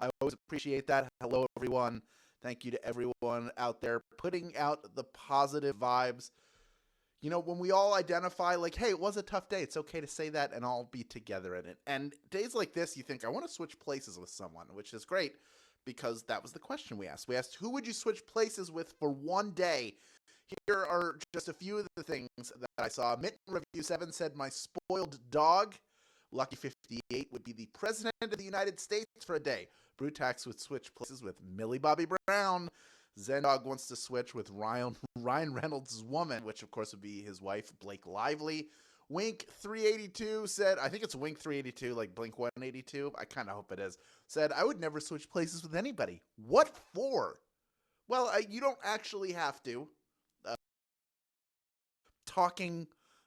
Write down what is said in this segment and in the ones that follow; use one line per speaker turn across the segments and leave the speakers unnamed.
I always appreciate that. Hello, everyone. Thank you to everyone out there putting out the positive vibes. You know, when we all identify, like, hey, it was a tough day, it's okay to say that and all be together in it. And days like this, you think, I want to switch places with someone, which is great because that was the question we asked. We asked, who would you switch places with for one day? Here are just a few of the things that I saw. Mitten Review 7 said, my spoiled dog. Lucky 58 would be the President of the United States for a day. Brutax would switch places with Millie Bobby Brown. Zendog wants to switch with Ryan Reynolds' woman, which of course would be his wife, Blake Lively. Wink 382 said, I think it's Wink 382, like Blink 182. I kind of hope it is. Said, I would never switch places with anybody. What for? Well, you don't actually have to. Talking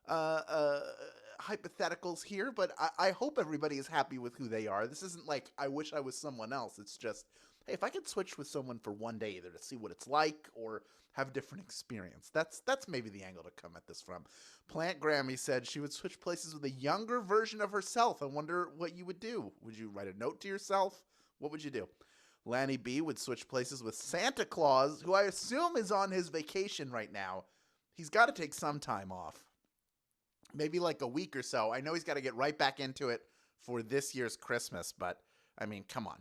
hypotheticals here, but I hope everybody is happy with who they are. This isn't like I wish I was someone else. It's just, hey, if I could switch with someone for one day, either to see what it's like or have a different experience. That's maybe the angle to come at this from. Plant Grammy said she would switch places with a younger version of herself. I wonder what you would do. Would you write a note to yourself? What would you do? Lanny B would switch places with Santa Claus, who I assume is on his vacation right now. He's got to take some time off. Maybe like a week or so. I know he's got to get right back into it for this year's Christmas, but I mean, come on.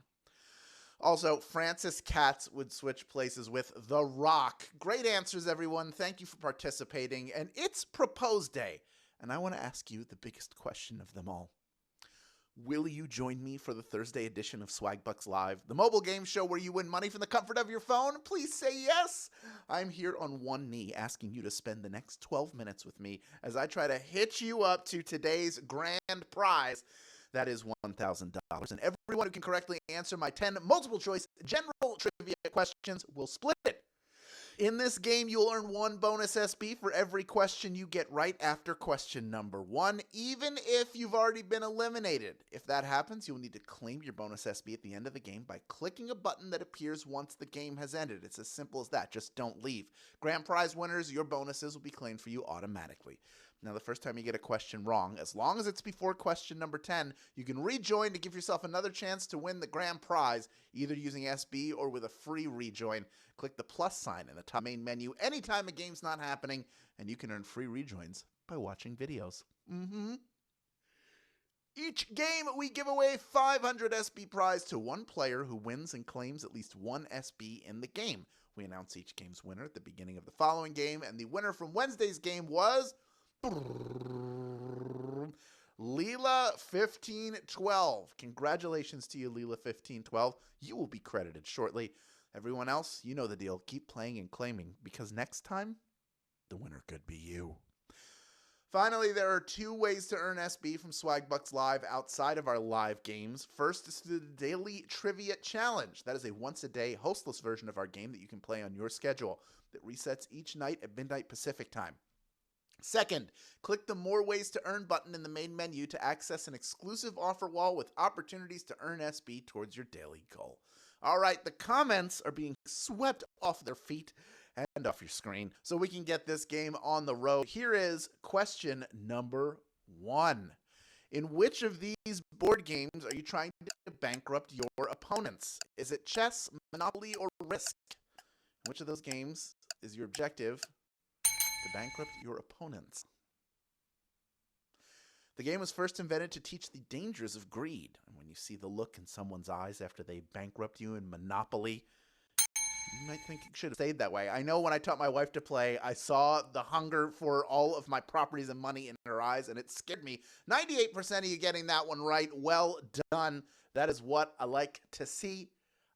Also, Francis Katz would switch places with The Rock. Great answers, everyone. Thank you for participating. And it's Propose Day. And I want to ask you the biggest question of them all. Will you join me for the Thursday edition of Swagbucks Live, the mobile game show where you win money from the comfort of your phone? Please say yes. I'm here on one knee asking you to spend the next 12 minutes with me as I try to hitch you up to today's grand prize. That is $1,000. And everyone who can correctly answer my 10 multiple choice general trivia questions will split it. In this game, you'll earn 1 bonus SB for every question you get right after question number 1, even if you've already been eliminated. If that happens, you'll need to claim your bonus SB at the end of the game by clicking a button that appears once the game has ended. It's as simple as that. Just don't leave. Grand prize winners, your bonuses will be claimed for you automatically. Now, the first time you get a question wrong, as long as it's before question number 10, you can rejoin to give yourself another chance to win the grand prize, either using SB or with a free rejoin. Click the plus sign in the top main menu anytime a game's not happening, and you can earn free rejoins by watching videos. Each game, we give away 500 SB prize to one player who wins and claims at least 1 SB in the game. We announce each game's winner at the beginning of the following game, and the winner from Wednesday's game was Leela 1512. Congratulations to you, Leela 1512. You will be credited shortly. Everyone else, you know the deal. Keep playing and claiming, because next time, the winner could be you. Finally, there are 2 ways to earn SB from Swagbucks Live outside of our live games. First is through the Daily Trivia Challenge. That is a once-a-day, hostless version of our game that you can play on your schedule that resets each night at midnight Pacific time. Second, click the More Ways to Earn button in the main menu to access an exclusive offer wall with opportunities to earn SB towards your daily goal. All right, the comments are being swept off their feet and off your screen so we can get this game on the road. Here is question number 1. In which of these board games are you trying to bankrupt your opponents? Is it chess, Monopoly, or Risk? Which of those games is your objective to bankrupt your opponents? The game was first invented to teach the dangers of greed. And when you see the look in someone's eyes after they bankrupt you in Monopoly, you might think it should have stayed that way. I know when I taught my wife to play, I saw the hunger for all of my properties and money in her eyes, and it scared me. 98% of you getting that one right. Well done. That is what I like to see.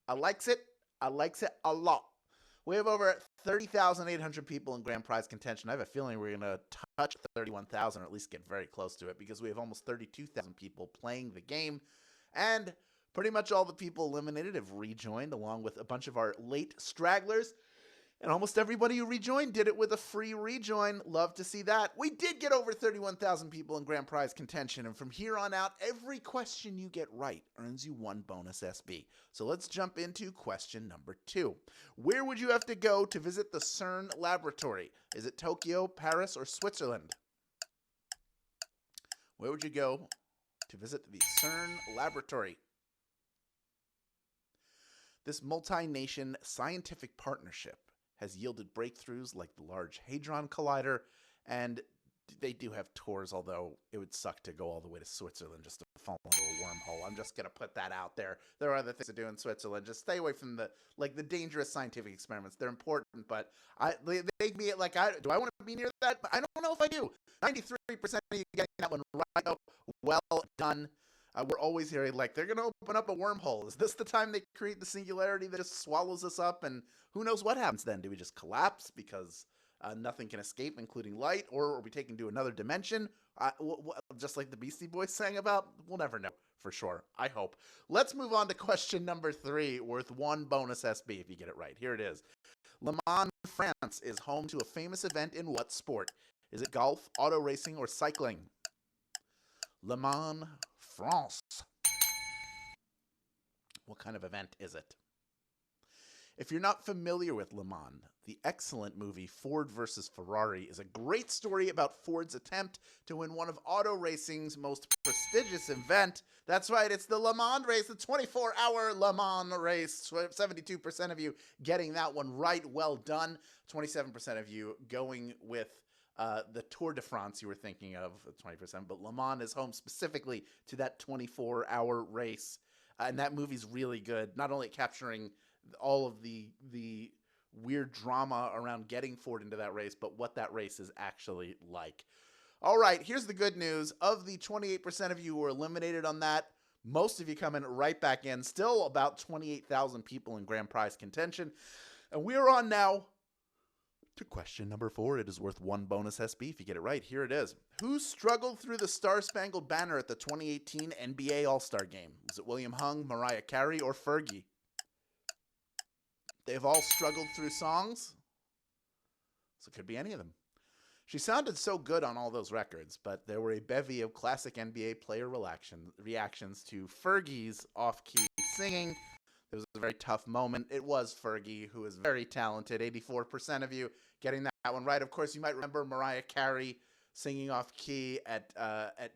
I likes it. I likes it a lot. We have over 30,800 people in grand prize contention. I have a feeling we're going to touch 31,000, or at least get very close to it, because we have almost 32,000 people playing the game. And pretty much all the people eliminated have rejoined, along with a bunch of our late stragglers. And almost everybody who rejoined did it with a free rejoin. Love to see that. We did get over 31,000 people in grand prize contention, and from here on out, every question you get right earns you 1 bonus SB. So let's jump into question number 2. Where would you have to go to visit the CERN laboratory? Is it Tokyo, Paris, or Switzerland? Where would you go to visit the CERN laboratory? This multi-nation scientific partnership has yielded breakthroughs like the Large Hadron Collider, and they do have tours, although it would suck to go all the way to Switzerland just to fall into a wormhole. I'm just going to put that out there. There are other things to do in Switzerland. Just stay away from the dangerous scientific experiments. They're important, but they make me like, do I want to be near that? I don't know if I do. 93% of you getting that one right. Oh, well done. We're always hearing, like, they're going to open up a wormhole. Is this the time they create the singularity that just swallows us up? And who knows what happens then? Do we just collapse because nothing can escape, including light? Or are we taken to another dimension? Just like the Beastie Boys sang about? We'll never know for sure. I hope. Let's move on to question number 3, worth 1 bonus SB if you get it right. Here it is. Le Mans, France is home to a famous event in what sport? Is it golf, auto racing, or cycling? Le Mans, France. What kind of event is it? If you're not familiar with Le Mans, the excellent movie Ford vs. Ferrari is a great story about Ford's attempt to win one of auto racing's most prestigious event. That's right, it's the Le Mans race, the 24-hour Le Mans race. 72% of you getting that one right. Well done. 27% of you going with the Tour de France you were thinking of, 20%, but Le Mans is home specifically to that 24-hour race. And that movie's really good, not only capturing all of the weird drama around getting Ford into that race, but what that race is actually like. All right, here's the good news. Of the 28% of you who were eliminated on that, most of you coming right back in. Still about 28,000 people in grand prize contention. And we are on now to question number 4. It is worth 1 bonus SB if you get it right. Here it is. Who struggled through the Star-Spangled Banner at the 2018 NBA All-Star Game? Was it William Hung, Mariah Carey, or Fergie? They've all struggled through songs, so it could be any of them. She sounded so good on all those records, but there were a bevy of classic NBA player reactions to Fergie's off-key singing. It was a very tough moment. It was Fergie, who is very talented. 84% of you getting that one right. Of course, you might remember Mariah Carey singing off-key at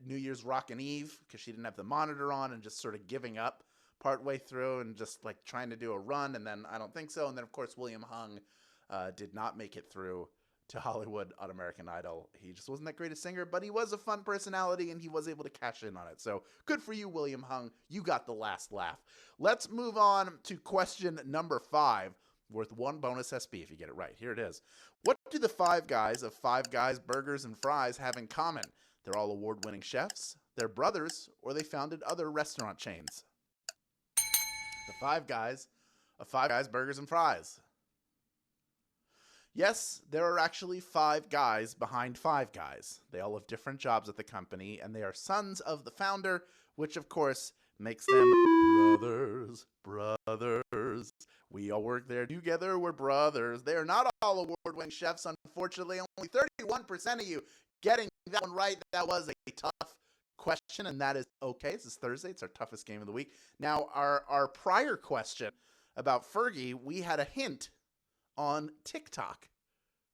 New Year's Rockin' Eve because she didn't have the monitor on and just sort of giving up partway through and just like trying to do a run, and then I don't think so. And then, of course, William Hung did not make it through to Hollywood on American Idol. He just wasn't that great a singer, but he was a fun personality, and he was able to cash in on it. So good for you, William Hung. You got the last laugh. Let's move on to question number 5, worth 1 bonus SB if you get it right. Here it is. What do the 5 guys of Five Guys Burgers and Fries have in common? They're all award-winning chefs, they're brothers, or they founded other restaurant chains. The 5 guys of Five Guys Burgers and Fries. Yes, there are actually 5 guys behind 5 guys. They all have different jobs at the company, and they are sons of the founder, which of course makes them brothers. We all work there together, we're brothers. They are not all award-winning chefs, unfortunately. Only 31% of you getting that one right. That was a tough question, and that is okay. This is Thursday. It's our toughest game of the week. Now, our prior question about Fergie, we had a hint on TikTok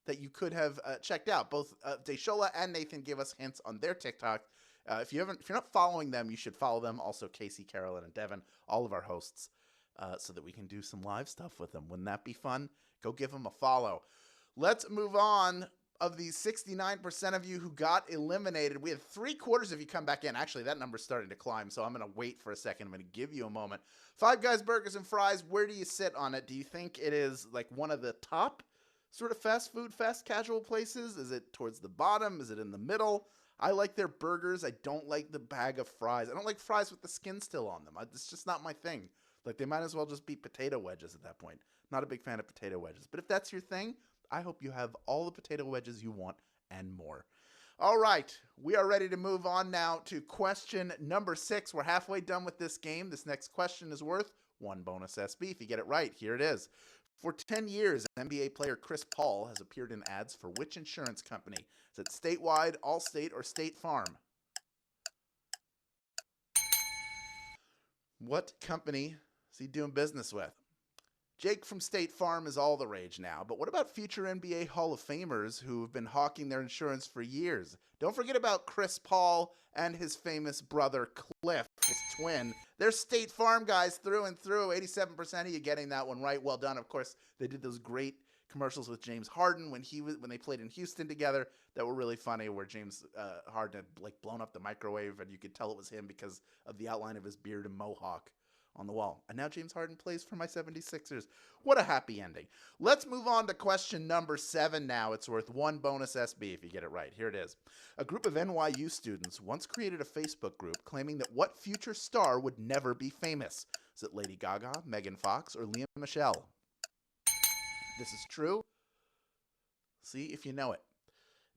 that you could have checked out. Both Deshola and Nathan gave us hints on their TikTok. If you're not following them, you should follow them. Also, Casey, Carolyn, and Devin, all of our hosts, so that we can do some live stuff with them. Wouldn't that be fun? Go give them a follow. Let's move on. Of the 69% of you who got eliminated, we had 3/4 of you come back in. Actually, that number's starting to climb, so I'm going to wait for a second. I'm going to give you a moment. Five Guys Burgers and Fries, where do you sit on it? Do you think it is like one of the top sort of fast food, fast casual places? Is it towards the bottom? Is it in the middle? I like their burgers. I don't like the bag of fries. I don't like fries with the skin still on them. It's just not my thing. Like, they might as well just be potato wedges at that point. Not a big fan of potato wedges. But if that's your thing, I hope you have all the potato wedges you want and more. All right, we are ready to move on now to question number 6. We're halfway done with this game. This next question is worth 1 bonus SB. If you get it right, here it is. For 10 years, NBA player Chris Paul has appeared in ads for which insurance company? Is it Statewide, Allstate, or State Farm? What company is he doing business with? Jake from State Farm is all the rage now, but what about future NBA Hall of Famers who have been hawking their insurance for years? Don't forget about Chris Paul and his famous brother Cliff. His twin. They're State Farm guys through and through. 87% of you getting that one right. Well done. Of course, they did those great commercials with James Harden when they played in Houston together that were really funny, where James Harden had like blown up the microwave and you could tell it was him because of the outline of his beard and mohawk on the wall. And now James Harden plays for my 76ers. What a happy ending. Let's move on to question number 7 now. It's worth 1 bonus SB if you get it right. Here it is. A group of NYU students once created a Facebook group claiming that what future star would never be famous? Is it Lady Gaga, Megan Fox, or Lea Michele? This is true. See if you know it.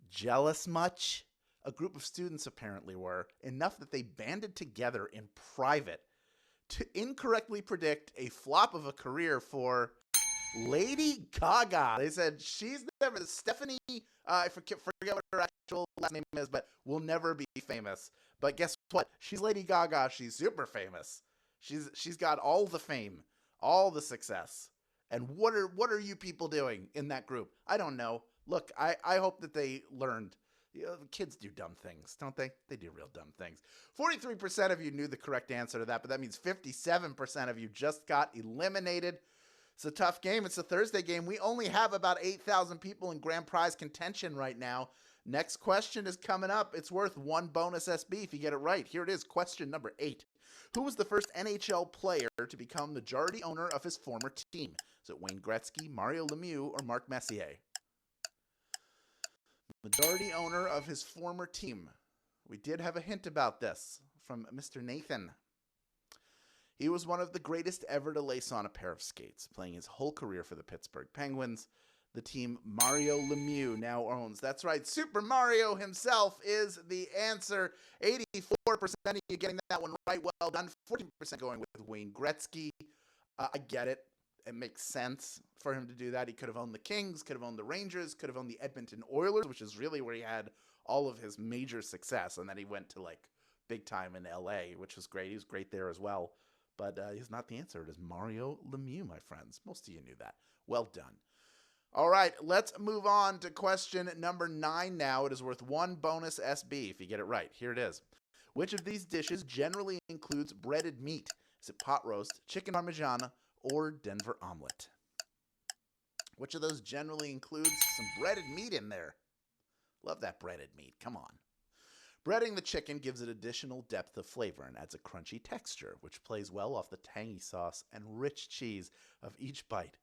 Jealous much? A group of students apparently were, enough that they banded together in private to incorrectly predict a flop of a career for Lady Gaga. They said she's never, Stephanie, I forget what her actual last name is, but will never be famous. But guess what? She's Lady Gaga. She's super famous. She's got all the fame, all the success. And what are you people doing in that group? I don't know. Look, I hope that they learned. You know, kids do dumb things, don't they? They do real dumb things. 43% of you knew the correct answer to that, but that means 57% of you just got eliminated. It's a tough game. It's a Thursday game. We only have about 8,000 people in grand prize contention right now. Next question is coming up. It's worth 1 bonus SB if you get it right. Here it is, question number 8. Who was the first NHL player to become the majority owner of his former team? Is it Wayne Gretzky, Mario Lemieux, or Mark Messier? Majority owner of his former team. We did have a hint about this from Mr. Nathan. He was one of the greatest ever to lace on a pair of skates, playing his whole career for the Pittsburgh Penguins. The team Mario Lemieux now owns. That's right, Super Mario himself is the answer. 84% of you getting that one right. Well done. 14% going with Wayne Gretzky. I get it. It makes sense for him to do that. He could have owned the Kings, could have owned the Rangers, could have owned the Edmonton Oilers, which is really where he had all of his major success. And then he went to like big time in LA, which was great. He was great there as well. But he's not the answer. It is Mario Lemieux, my friends. Most of you knew that. Well done. All right, let's move on to question number 9 now. It is worth 1 bonus SB if you get it right. Here it is. Which of these dishes generally includes breaded meat? Is it pot roast, chicken parmigiana, or Denver omelet? Which of those generally includes some breaded meat in there? Love that breaded meat. Come on. Breading the chicken gives it additional depth of flavor and adds a crunchy texture, which plays well off the tangy sauce and rich cheese of each bite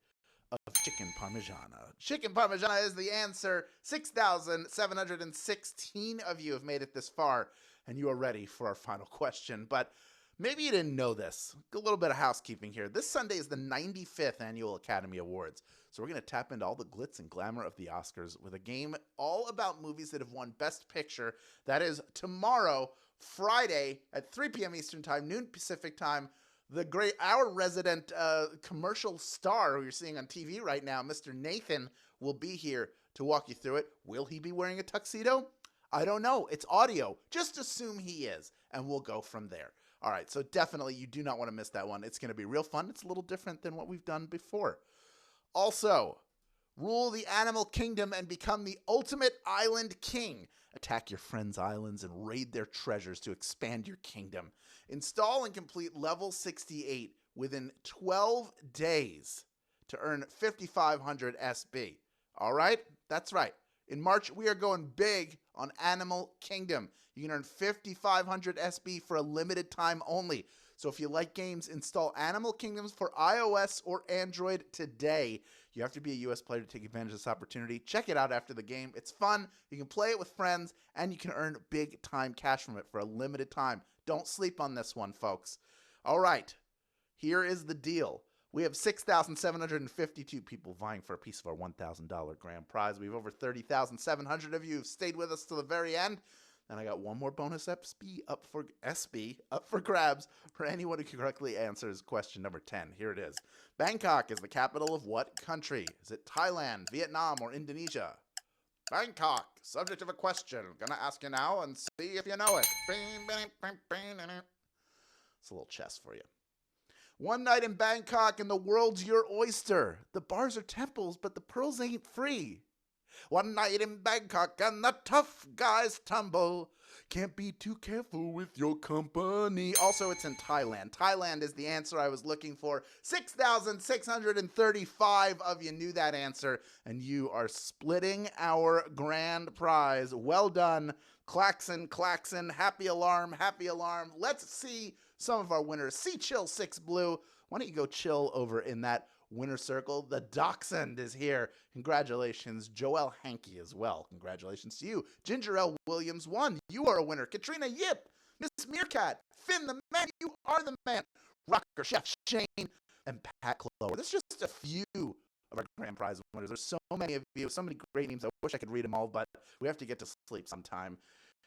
of chicken parmigiana. Chicken parmigiana is the answer. 6,716 of you have made it this far, and you are ready for our final question. But maybe you didn't know this. A little bit of housekeeping here. This Sunday is the 95th Annual Academy Awards. So we're going to tap into all the glitz and glamour of the Oscars with a game all about movies that have won Best Picture. That is tomorrow, Friday at 3 p.m. Eastern Time, noon Pacific Time. Our resident commercial star who you're seeing on TV right now, Mr. Nathan, will be here to walk you through it. Will he be wearing a tuxedo? I don't know. It's audio. Just assume he is, and we'll go from there. All right, so definitely you do not want to miss that one. It's going to be real fun. It's a little different than what we've done before. Also, rule the animal kingdom and become the ultimate island king. Attack your friends' islands and raid their treasures to expand your kingdom. Install and complete level 68 within 12 days to earn 5,500 SB. All right? That's right. In March, we are going big on Animal Kingdom. You can earn 5,500 SB for a limited time only. So if you like games, install Animal Kingdoms for iOS or Android today. You have to be a US player to take advantage of this opportunity. Check it out after the game. It's fun. You can play it with friends, and you can earn big time cash from it for a limited time. Don't sleep on this one, folks. All right, here is the deal. We have 6,752 people vying for a piece of our $1,000 grand prize. We have over 30,700 of you who've stayed with us to the very end. And I got one more bonus SB up for grabs for anyone who correctly answers question number 10. Here it is. Bangkok is the capital of what country? Is it Thailand, Vietnam, or Indonesia? Bangkok, subject of a question. Gonna ask you now and see if you know it. It's a little chess for you. One night in Bangkok and the world's your oyster. The bars are temples, but the pearls ain't free. One night in Bangkok and the tough guys tumble. Can't be too careful with your company. Also, it's in Thailand. Thailand is the answer I was looking for. 6,635 of you knew that answer, and you are splitting our grand prize. Well done. Klaxon, klaxon, happy alarm, happy alarm. Let's see some of our winners. See Chill 6 Blue. Why don't you go chill over in that winner circle? The Dachshund is here. Congratulations. Joel Hankey as well. Congratulations to you. Ginger L. Williams won. You are a winner. Katrina Yip, Miss Meerkat, Finn the Man, you are the man. Rocker Chef Shane, and Pat Clover. This is just a few of our grand prize winners. There's so many of you, so many great names. I wish I could read them all, but we have to get to sleep sometime.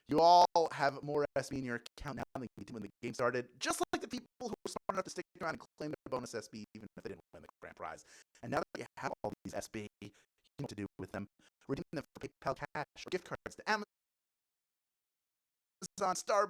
You all have more SB in your account now than you did when the game started, just like the people who were smart enough to stick around and claim their bonus SB even if they didn't win the grand prize. And now that you have all these SB, you know what to do with them. Redeem them for PayPal cash or gift cards to Amazon, Starbucks,